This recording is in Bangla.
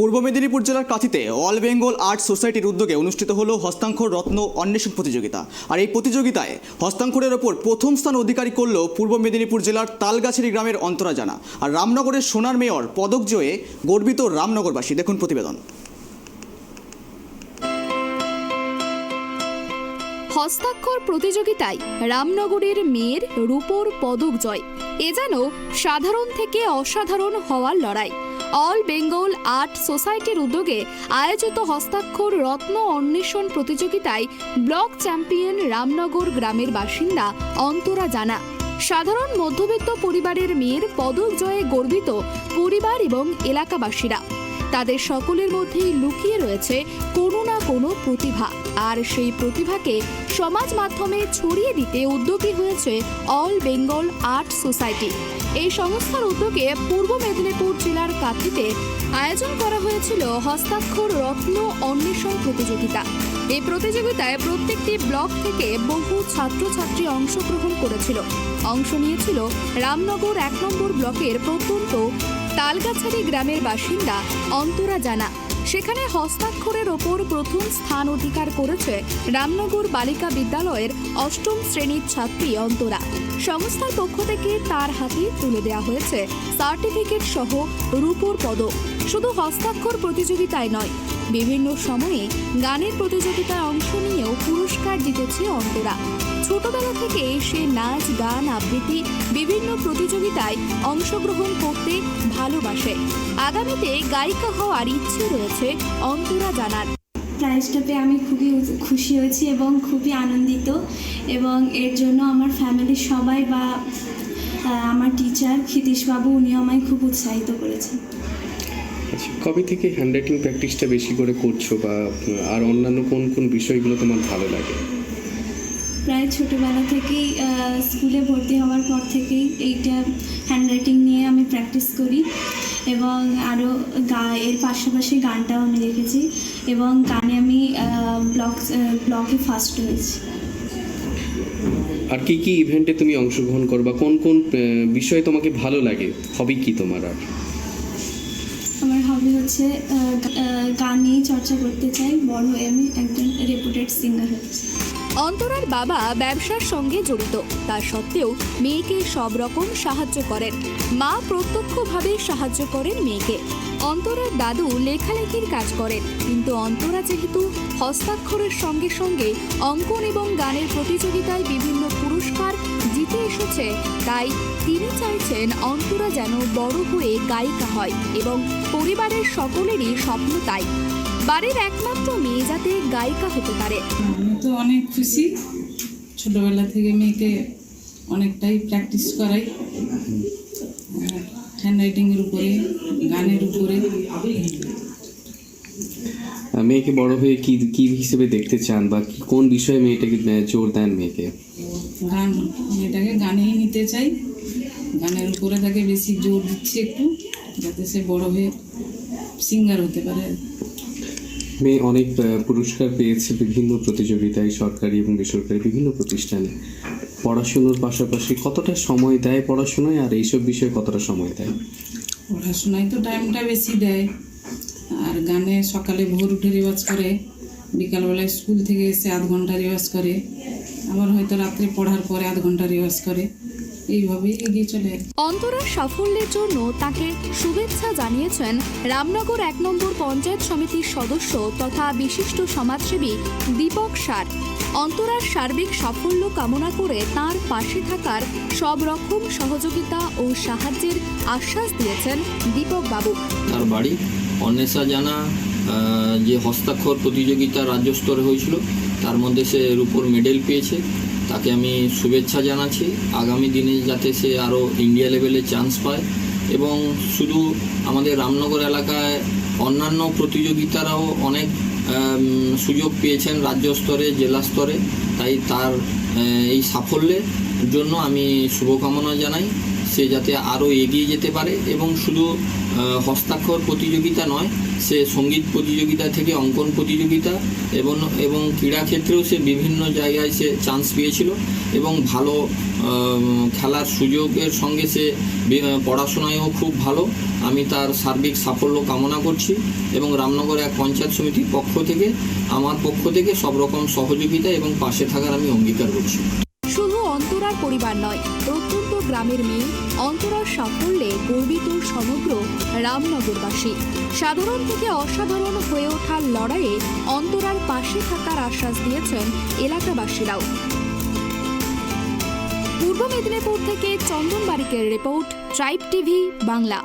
পূর্ব মেদিনীপুর জেলার কাঁথিতে অল বেঙ্গল আর্ট সোসাইটির উদ্যোগে অনুষ্ঠিত হলো হস্তাক্ষর রত্ন অন্বেষণ প্রতিযোগিতা। আর এই প্রতিযোগিতায় হস্তাক্ষরের ওপর প্রথম স্থান অধিকারী করল পূর্ব মেদিনীপুর জেলার তালগাছিরি গ্রামের অন্তরা জানা। আর রামনগরের সোনার মেয়র পদক জয়ে গর্বিত রামনগরবাসী। দেখুন প্রতিবেদন। হস্তাক্ষর প্রতিযোগিতায় রামনগরের মেয়ের রূপোর পদক জয়। এ যেন সাধারণ থেকে অসাধারণ হওয়ার লড়াই। অল বেঙ্গল আর্ট সোসাইটির উদ্যোগে আয়োজিত হস্তাক্ষর রত্ন অন্বেষণ প্রতিযোগিতায় ব্লক চ্যাম্পিয়ন রামনগর গ্রামের বাসিন্দা অন্তরা জানা। সাধারণ মধ্যবিত্ত পরিবারের মেয়ের পদক জয়ে গর্বিত পরিবার এবং এলাকাবাসীরা। তাদের সকলের মধ্যেই লুকিয়ে রয়েছে কোনো না কোনো প্রতিভা, আর সেই প্রতিভাকে সমাজ মাধ্যমে ছড়িয়ে দিতে উদ্যোগী হয়েছে অল বেঙ্গল আর্ট সোসাইটি। এই সংস্থার উদ্যোগে পূর্ব মেদিনীপুর জেলার কাঁথিতে আয়োজন করা হয়েছিল হস্তাক্ষর রত্ন অন্বেষণ প্রতিযোগিতা। এই প্রতিযোগিতায় প্রত্যেকটি ব্লক থেকে বহু ছাত্রছাত্রী অংশগ্রহণ করেছিল। অংশ নিয়েছিল রামনগর 1 নম্বর ব্লকের প্রত্যন্ত তালগাছারি গ্রামের বাসিন্দা অন্তরা জানা। সেখানে হস্তাক্ষরের ওপর প্রথম স্থান অধিকার করেছে রামনগর বালিকা বিদ্যালয়ের 8ম শ্রেণীর ছাত্রী অন্তরা। সংস্থার পক্ষ থেকে তার হাতে তুলে দেওয়া হয়েছে সার্টিফিকেট সহ রূপোর পদক। শুধু হস্তাক্ষর প্রতিযোগিতায় নয়, বিভিন্ন সময়ে গানের প্রতিযোগিতায় অংশ নিয়েও পুরস্কার জিতেছে অন্তরা। ছোটবেলা থেকে সে নাচ, গান, আবৃত্তি বিভিন্ন প্রতিযোগিতায় অংশগ্রহণ করতে ভালোবাসে। আগামীতে গায়িকা হওয়ার ইচ্ছে রয়েছে অন্তরা জানার। প্রাইজটা পেয়ে আমি খুবই খুশি হয়েছি এবং খুবই আনন্দিত, এবং এর জন্য আমার ফ্যামিলির সবাই বা আমার টিচার ক্ষিতীশবাবু উনিও আমায় খুব উৎসাহিত করেছেন। আচ্ছা, কবে থেকে হ্যান্ডরাইটিং প্র্যাকটিসটা বেশি করে করছো, বা আর অন্যান্য কোন কোন বিষয়গুলো তোমার ভালো লাগে? প্রায় ছোটোবেলা থেকেই স্কুলে ভর্তি হওয়ার পর থেকেই এইটা হ্যান্ডরাইটিং নিয়ে আমি প্র্যাকটিস করি, এবং আরও এর পাশাপাশি গানটাও আমি রেখেছি, এবং গানে আমি ব্লকে ফার্স্ট হয়েছি। আর কি কি ইভেন্টে তুমি অংশগ্রহণ করবা, কোন কোন বিষয়ে তোমাকে ভালো লাগে? হবি কি তোমার? আর আমার হবি হচ্ছে গান নিয়ে চর্চা করতে চাই, বড় হয়ে আমি একজন রেপুটেড সিঙ্গার হচ্ছি। অন্তরার বাবা ব্যবসার সঙ্গে জড়িত, তা সত্ত্বেও মেয়েকে সব রকম সাহায্য করেন। মা প্রত্যক্ষভাবে সাহায্য করেন মেয়েকে। অন্তরার দাদু লেখালেখির কাজ করেন, কিন্তু অন্তরা যেহেতু হস্তাক্ষরের সঙ্গে সঙ্গে অঙ্কন এবং গানের প্রতিযোগিতায় বিভিন্ন পুরস্কার জিতে এসেছে, তাই তিনি চাইছেন অন্তরা যেন বড় হয়ে গায়িকা হয়, এবং পরিবারের সকলেরই স্বপ্ন তাই। বাড়ির একমাত্র মেয়ে যাতে গায়িকা হতে পারে। আমি তো অনেক খুশি। ছোটবেলা থেকে মেয়েকে অনেকটাই প্র্যাকটিস করাই, হ্যান্ডরাইটিংয়ের উপরে, গানের উপরে। মেয়েকে বড় হয়ে কি কি হিসেবে দেখতে চান, বা কোন বিষয়ে মেয়েটাকে জোর দেন? মেয়েটাকে গানেই নিতে চাই, গানের উপরে তাকে বেশি জোর দিচ্ছি একটু, যাতে সে বড় হয়ে সিঙ্গার হতে পারে। মেয়ে অনেক পুরস্কার পেয়েছে বিভিন্ন প্রতিযোগিতায়, সরকারি এবং বেসরকারি বিভিন্ন প্রতিষ্ঠানে। পড়াশুনোর পাশাপাশি কতটা সময় দেয় পড়াশোনায়, আর এইসব বিষয়ে কতটা সময় দেয়? পড়াশোনায় তো টাইমটা বেশি দেয়, আর গানে সকালে ভোর উঠে রেওয়াজ করে, বিকালবেলায় স্কুল থেকে এসে 1/2 ঘন্টা রেওয়াজ করে, আবার হয়তো রাত্রে পড়ার পরে 1/2 ঘন্টা রেওয়াজ করে। এইভাবেই এগিয়ে চলে। অন্তরার সাফল্যের জন্য তাকে শুভেচ্ছা জানিয়েছেন রামনগর 1 নম্বর পঞ্চায়েত সমিতির সদস্য তথা বিশিষ্ট সমাজসেবী দীপক সার। অন্তরার সার্বিক সাফল্য কামনা করে তার পাশে থাকার সব রকম সহযোগিতা ও সাহায্যের আশ্বাস দিয়েছেন দীপক বাবু। তার বাড়ি অন্বেষা জানা যে হস্তাক্ষর প্রতিযোগিতা রাজ্য স্তরে হয়েছিল, তার মধ্যে সে রূপোর মেডেল পেয়েছে। তাকে আমি শুভেচ্ছা জানাচ্ছি। আগামী দিনে যাতে সে আরও ইন্ডিয়া লেভেলে চান্স পায়, এবং শুধু আমাদের রামনগর এলাকায় অন্যান্য প্রতিযোগিতারাও অনেক সুযোগ পেয়েছেন রাজ্য স্তরে, জেলা স্তরে। তাই তার এই সাফল্যের জন্য আমি শুভকামনা জানাই। সে যাতে আরও এগিয়ে যেতে পারে এবং শুধু হস্তাক্ষর প্রতিযোগিতা নয়, সে সঙ্গীত প্রতিযোগিতা থেকে অঙ্কন প্রতিযোগিতা এবং ক্রীড়া ক্ষেত্রেও সে বিভিন্ন জায়গায় সে চান্স পেয়েছিল এবং ভালো খেলার সুযোগের সঙ্গে সে পড়াশোনায়ও খুব ভালো। আমি তার সার্বিক সাফল্য কামনা করছি এবং রামনগর এক পঞ্চায়েত সমিতির পক্ষ থেকে আমার পক্ষ থেকে সব রকম সহযোগিতা এবং পাশে থাকার আমি অঙ্গীকার করছি। শুধু অন্তরার পরিবার নয়, প্রত্যন্ত গ্রামের মেয়ে অন্তরার সাফল্যে গর্বিত সমগ্র রামনগরবাসী। সাধারণ থেকে অসাধারণ হয়ে ওঠার লড়াইয়ে অন্তরার পাশে থাকার আশ্বাস দিয়েছেন এলাকাবাসীরাও। পূর্ব মেদিনীপুর থেকে চন্দন বারিকের রিপোর্ট, ট্রাইব টিভি বাংলা।